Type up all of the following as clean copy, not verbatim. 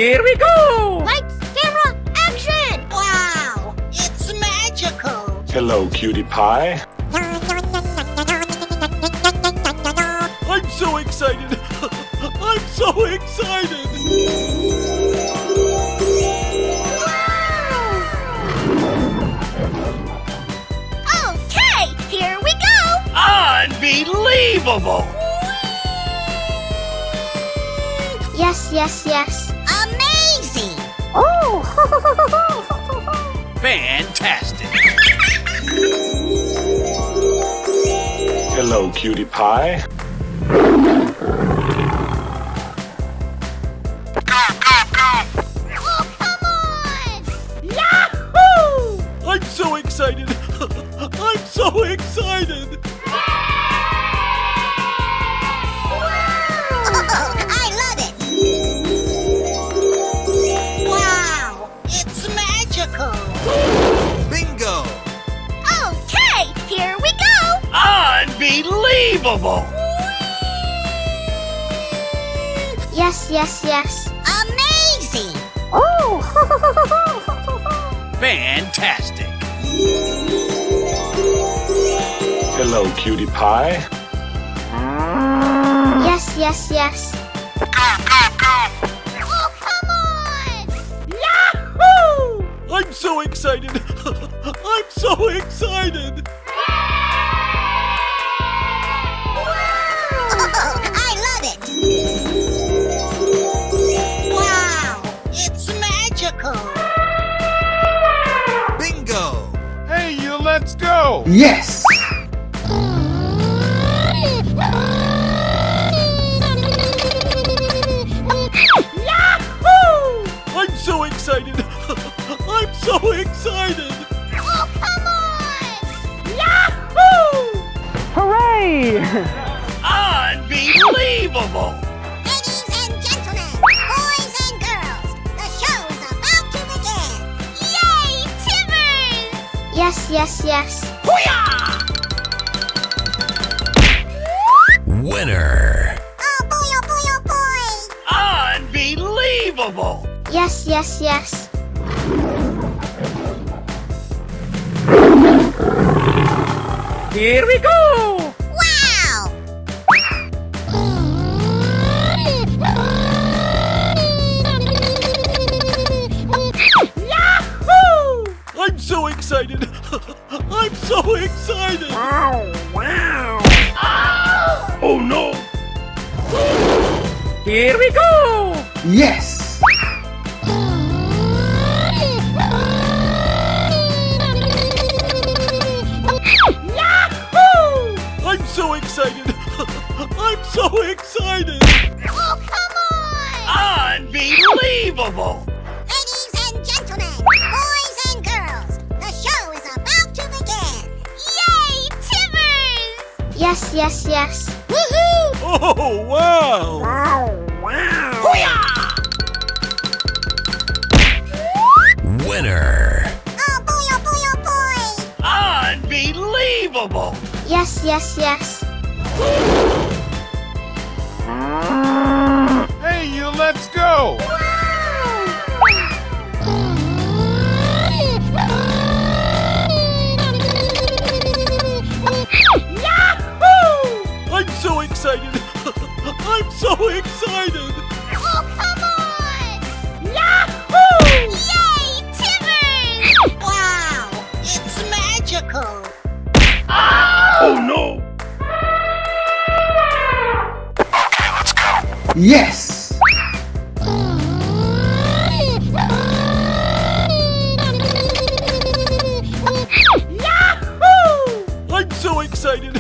Here we go! Lights, camera, action! Wow, it's magical. Hello, cutie pie. I'm so excited! I'm so excited! Okay, here we go! Unbelievable! Yes, yes, yes. Amazing. Oh! Fantastic! Hello, cutie pie. Oh, come on! Yahoo! I'm so excited! I'm so excited! I love it. Wow, it's magical. Bingo! Okay, here we go! Unbelievable! Yes, yes, yes. Amazing. Oh! Fantastic! Hello, cutie pie. Yes, yes, yes. Oh, come on! Yahoo! I'm so excited! I'm so excited! I love it. Wow, it's magical. Bingo! Hey, you, let's go! Yes! Yahoo! I'm so excited! I'm so excited! Oh, come on! Yahoo! Unbelievable! Ladies and gentlemen, boys and girls, the show is about to begin. Yay, Timbers! Yes, yes, yes. Winner! Oh boy, oh boy, oh boy. Unbelievable! Yes, yes, yes. Here we go! Wow. Yahoo! I'm so excited! I'm so excited! Oh no! Here we go! Yes! Yahoo! I'm so excited! I'm so excited! Oh, come on! Unbelievable! Ladies and gentlemen, boys and girls, the show is about to begin. Yay, Timbers! Yes, yes, yes. Woohoo! Oh, wow! Winner! Oh boy, oh boy, oh boy. Unbelievable! Yes, yes, yes. Hey, you, let's go! Yahoo! I'm so excited! I'm so excited! Oh, come on! Yahoo! Yay, Timbers! Wow, it's magical. Oh no! Yes! Yahoo! I'm so excited!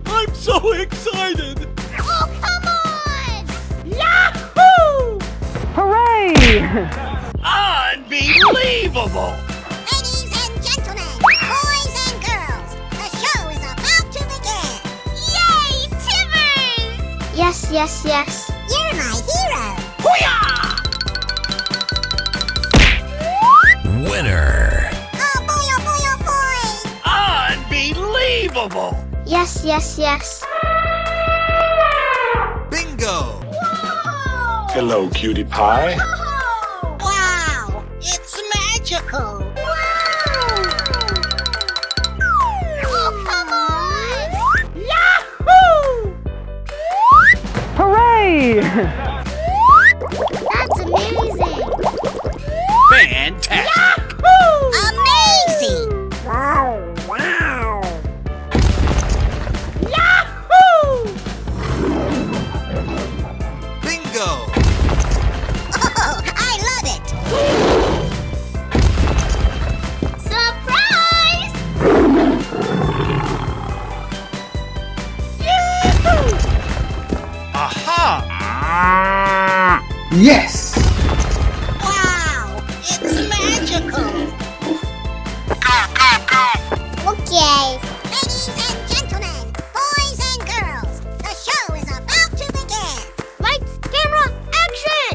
I'm so excited! Oh, come on! Yahoo! Unbelievable! Ladies and gentlemen, boys and girls, the show is about to begin. Yay, Timbers! Yes, yes, yes. You're my hero. Winner! Oh boy, oh boy, oh boy. Unbelievable! Yes, yes, yes. Bingo! Hello, cutie pie. magical. Oh, come on! Hooray! That's amazing! Fantastic! Amazing! Bingo! Oh, I love it! Surprise! Aha! Yes! Wow! It's magical! Okay. Ladies and gentlemen, boys and girls, the show is about to begin! Lights, camera, action!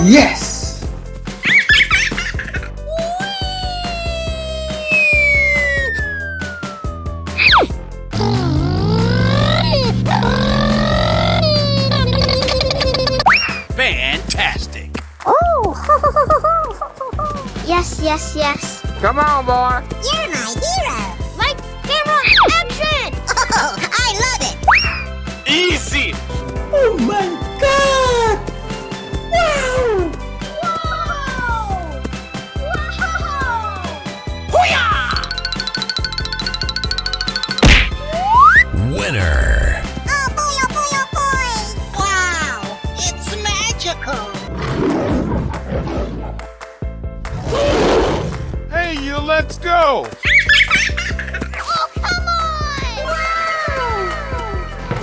Yes! Fantastic! Oh! Yes, yes, yes. Come on, boy. You're my hero! Lights, camera, action! Oh, I love it! Easy! Oh my god! Whoa! Wow! Winner. Oh boy, oh boy, oh boy! Wow! It's magical! Hey, you, let's go. Oh, come on! Wow!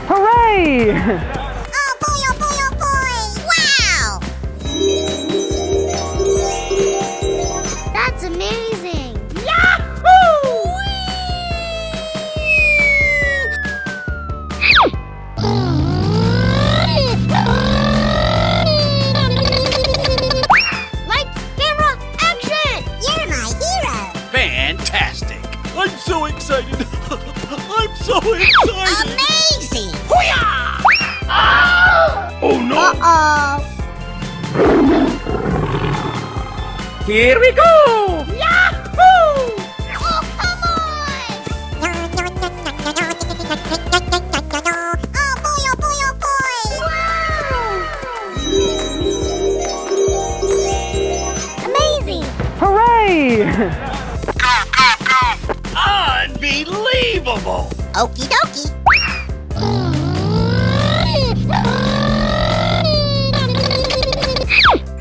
Hooray! Oh boy, oh boy, oh boy! Wow! That's amazing! Lights, camera, action! You're my hero! Fantastic! I'm so excited. I'm so excited. Amazing! Oh no! Uh-oh! Here we go! Oh, come on! Oh boy, oh boy, oh boy! Wow! Amazing! Hooray! Unbelievable! Okie dokie!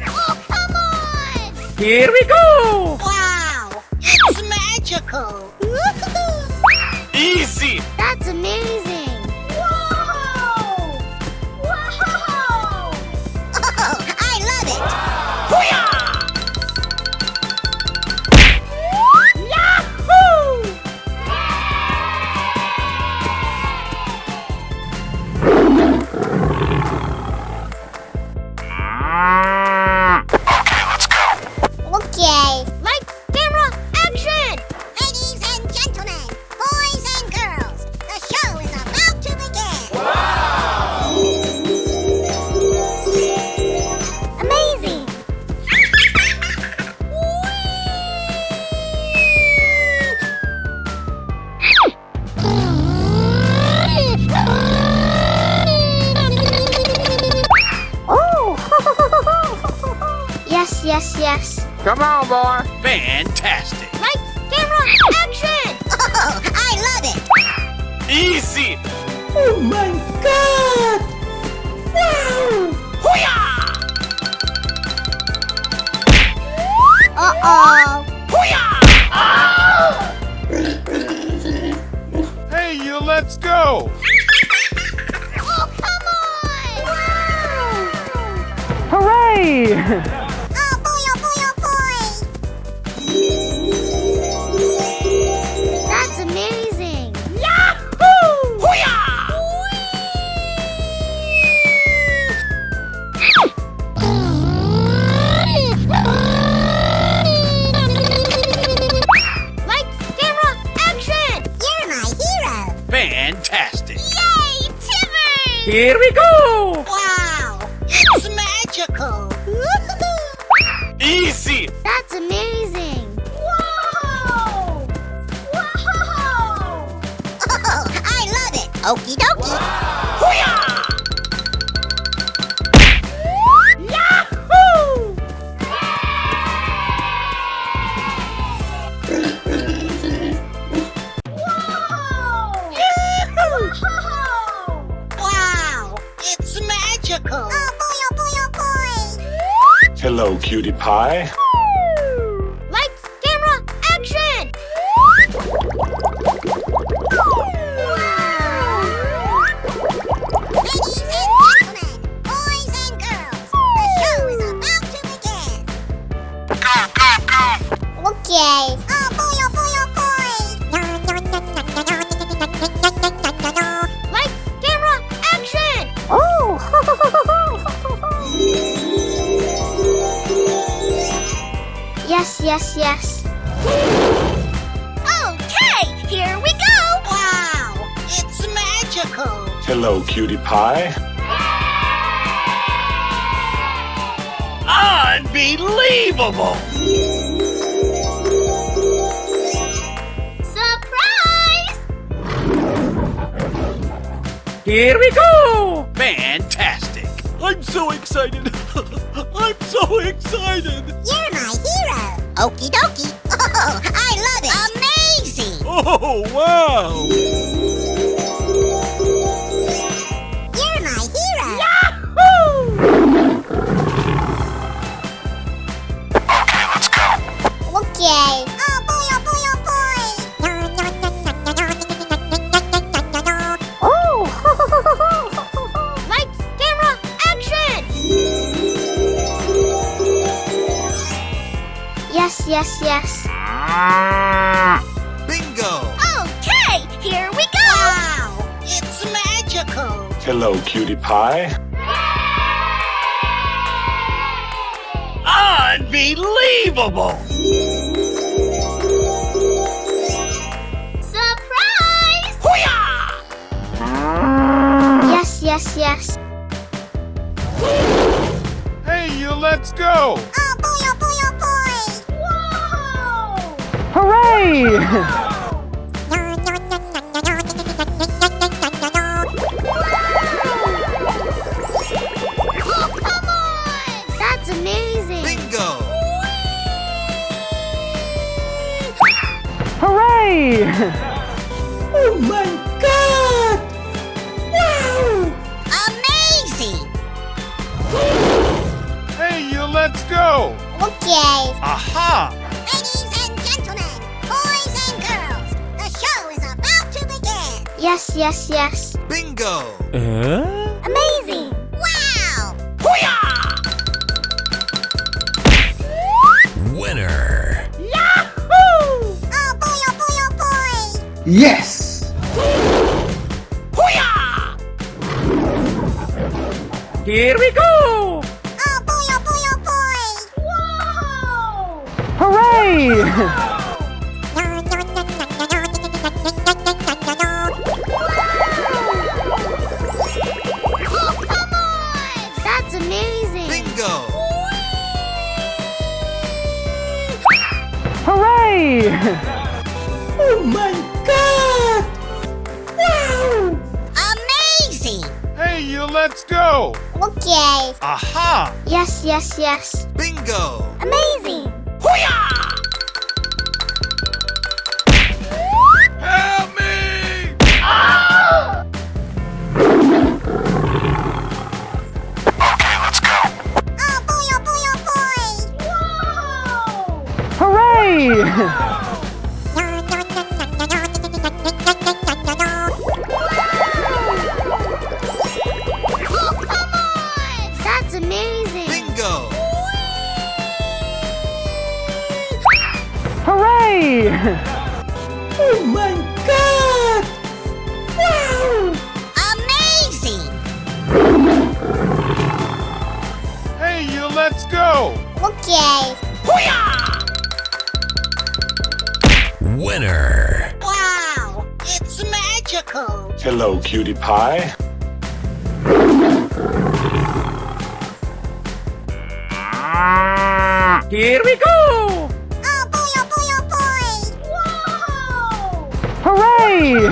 Oh, come on! Here we go! Wow! It's magical! Easy! That's amazing! Whoa! Wow! Oh, I love it! Yahoo! Okay. Lights, camera, action! Ladies and gentlemen, boys and girls, the show is about to begin! Amazing! Oh! Yes, yes, yes. Come on, boy. Fantastic! Lights, camera, action! Oh, I love it! Easy! Oh my god! Wow! Uh-oh. Hey, you, let's go. Oh, come on! Hooray! Oh boy, oh boy, oh boy! That's amazing! Lights, camera, action! You're my hero! Fantastic! Yay, Timmy! Here we go! Wow! It's magical! That's amazing! Whoa! Whoa! Oh, I love it. Okie dokie. Yahoo! Wow, it's magical. Oh boy, oh boy, oh boy. Hello, cutie pie. Lights, camera, action! Ladies and gentlemen, boys and girls, the show is about to begin. Okay. Oh boy, oh boy, oh boy. Lights, camera, action! Yes, yes, yes. Okay, here we go! Wow, it's magical. Hello, cutie pie. Unbelievable! Surprise! Here we go! Fantastic! I'm so excited. I'm so excited. You're my hero. Okie dokie. Oh, I love it. Amazing. Oh, wow. You're my hero. Okay. Oh boy, oh boy, oh boy. Lights, camera, action! Yes, yes, yes. Bingo! Okay, here we go! Wow, it's magical. Hello, cutie pie. Unbelievable! Surprise! Yes, yes, yes. Hey, you, let's go. Oh boy, oh boy, oh boy. Whoa! Hooray! Oh, come on! That's amazing! Bingo! Hooray! Oh my god! Wow! Amazing. Hey, you, let's go. Okay. Aha! Ladies and gentlemen, boys and girls, the show is about to begin. Yes, yes, yes. Bingo! Amazing! Wow. Winner! Yahoo! Oh boy, oh boy, oh boy. Yes. Here we go! Oh boy, oh boy, oh boy. Whoa! Hooray! Oh, come on! That's amazing! Bingo! Hooray! Oh my god! Wow! Amazing. Hey, you, let's go. Okay. Aha! Yes, yes, yes. Bingo! Amazing! Help me. Oh boy, oh boy, oh boy. Whoa! Hooray! Oh, come on! That's amazing! Bingo! Hooray! Oh my god! Wow! Amazing. Hey, you, let's go. Okay. Winner! Wow, it's magical. Hello, cutie pie. Here we go! Oh boy, oh boy, oh boy! Whoa! Hooray!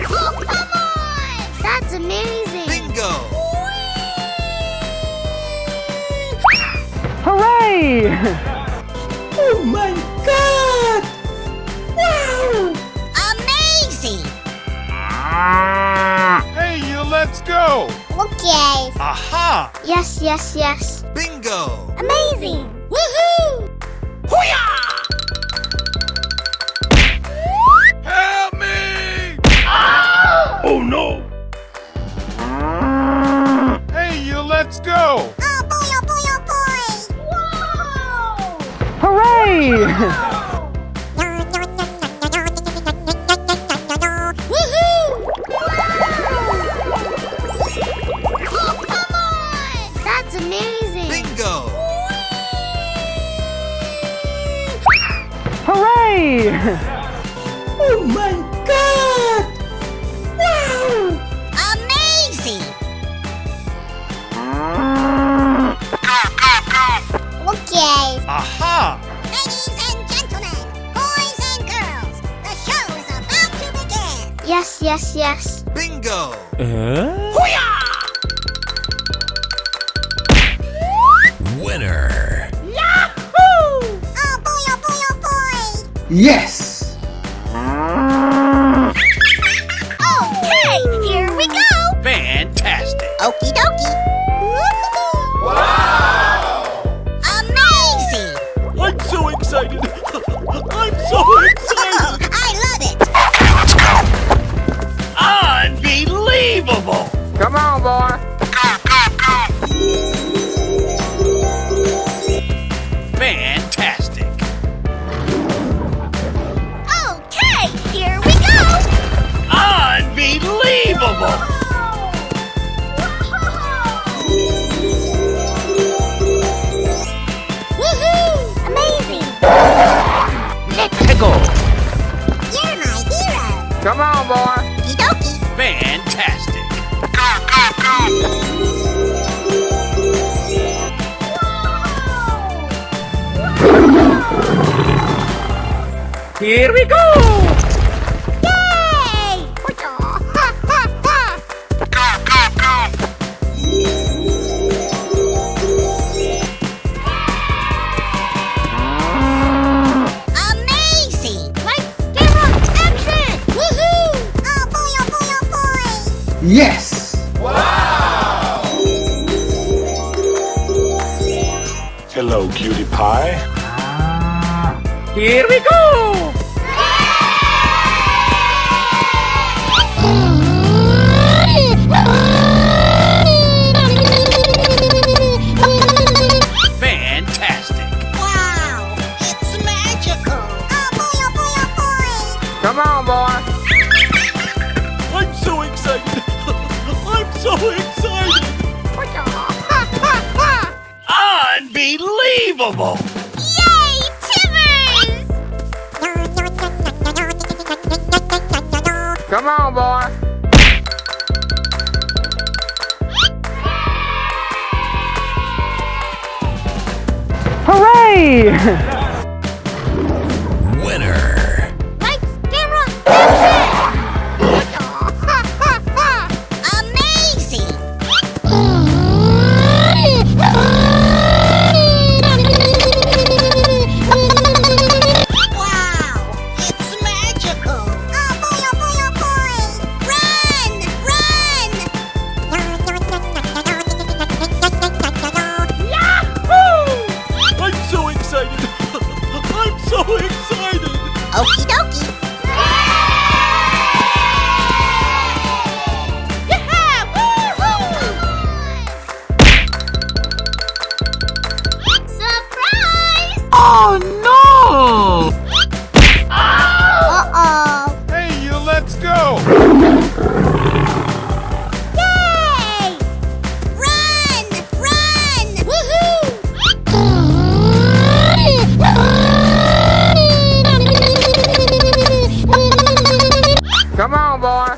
Oh, come on! That's amazing. Bingo! Hooray! Oh my god! Wow! Amazing! Hey, you, let's go. Okay. Aha! Yes, yes, yes. Bingo! Amazing. Woohoo! Help me! Oh no! Hey, you, let's go. Oh boy, oh boy, oh boy! Whoa! Hooray! Oh, come on! That's amazing. Bingo! Hooray! Oh my god! Wow! Amazing! Okay. Aha! Ladies and gentlemen, boys and girls, the show is about to begin. Yes, yes, yes. Bingo! Winner! Oh boy, oh boy, oh boy! Yes! Okay, here we go! Fantastic! Okie dokie! Wow! Amazing! I'm so excited. I'm so excited. Oh, I love it! Unbelievable! Come on, boy. Fantastic! Okay, here we go! Unbelievable! Woohoo! Amazing! Let's go! You're my hero! Come on, boy. Okie dokie! Fantastic! Here we go! Yay! Amazing! Lights, camera, action! Woohoo! Oh boy, oh boy, oh boy! Yes! Hello, cutie pie. Here we go! Fantastic! Wow! It's magical! Oh boy, oh boy, oh boy! Come on, boy. I'm so excited. I'm so excited. Unbelievable! Yay, Timmers! Come on, boy. Hooray! Winner! Lights, camera, action! Amazing! Wow! It's magical! Oh boy, oh boy, oh boy! Run! Run! I'm so excited. I'm so excited. Okie dokie! Surprise! Oh no! Uh-oh. Hey, you, let's go. Yay! Run! Run! Woohoo! Come on, boy.